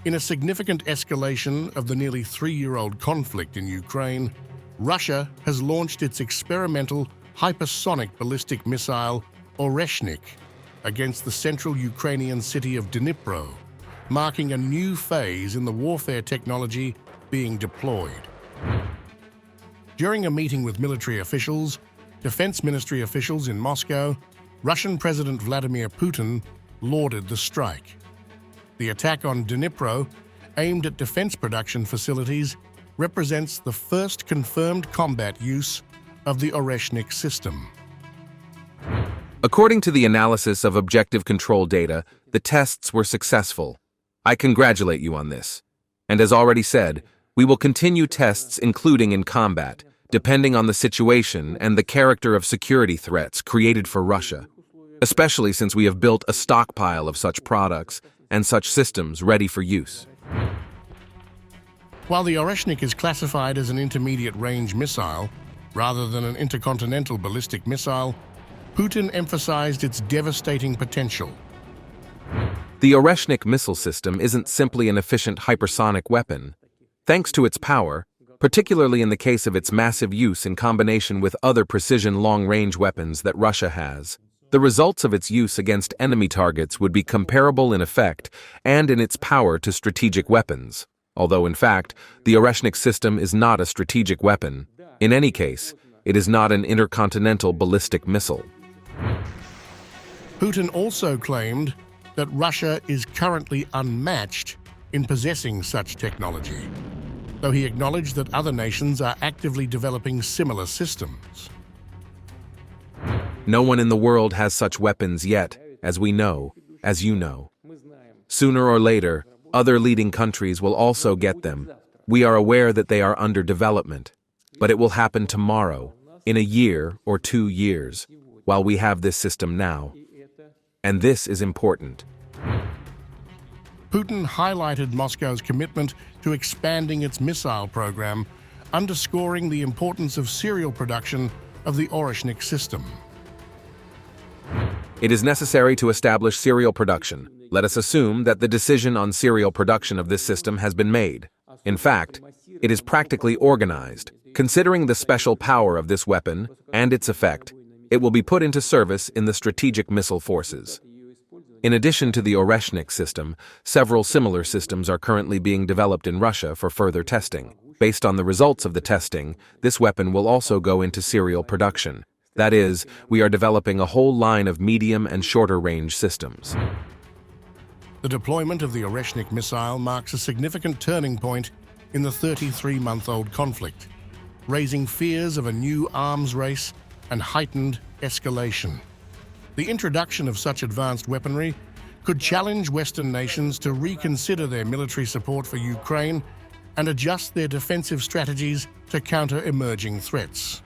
In a significant escalation of the nearly three-year-old conflict in Ukraine, Russia has launched its experimental hypersonic ballistic missile, Oreshnik, against the central Ukrainian city of Dnipro, marking a new phase in the warfare technology being deployed. During a meeting with military officials, defense ministry officials in Moscow, Russian President Vladimir Putin lauded the strike. The attack on Dnipro, aimed at defense production facilities, represents the first confirmed combat use of the Oreshnik system. According to the analysis of objective control data, the tests were successful. I congratulate you on this. And as already said, we will continue tests including in combat, depending on the situation and the character of security threats created for Russia, especially since we have built a stockpile of such products and such systems ready for use. While the Oreshnik is classified as an intermediate-range missile, rather than an intercontinental ballistic missile, Putin emphasized its devastating potential. The Oreshnik missile system isn't simply an efficient hypersonic weapon. Thanks to its power, particularly in the case of its massive use in combination with other precision long-range weapons that Russia has, the results of its use against enemy targets would be comparable in effect and in its power to strategic weapons, although in fact, the Oreshnik system is not a strategic weapon. In any case, it is not an intercontinental ballistic missile. Putin also claimed that Russia is currently unmatched in possessing such technology, though he acknowledged that other nations are actively developing similar systems. No one in the world has such weapons yet, as we know, as you know. Sooner or later, other leading countries will also get them. We are aware that they are under development, but it will happen tomorrow, in a year or 2 years, while we have this system now. And this is important. Putin highlighted Moscow's commitment to expanding its missile program, underscoring the importance of serial production of the Oreshnik system. It is necessary to establish serial production. Let us assume that the decision on serial production of this system has been made. In fact, it is practically organized. Considering the special power of this weapon and its effect, it will be put into service in the strategic missile forces. In addition to the Oreshnik system, several similar systems are currently being developed in Russia for further testing. Based on the results of the testing, this weapon will also go into serial production. That is, we are developing a whole line of medium and shorter range systems. The deployment of the Oreshnik missile marks a significant turning point in the 33-month-old conflict, raising fears of a new arms race and heightened escalation. The introduction of such advanced weaponry could challenge Western nations to reconsider their military support for Ukraine and adjust their defensive strategies to counter emerging threats.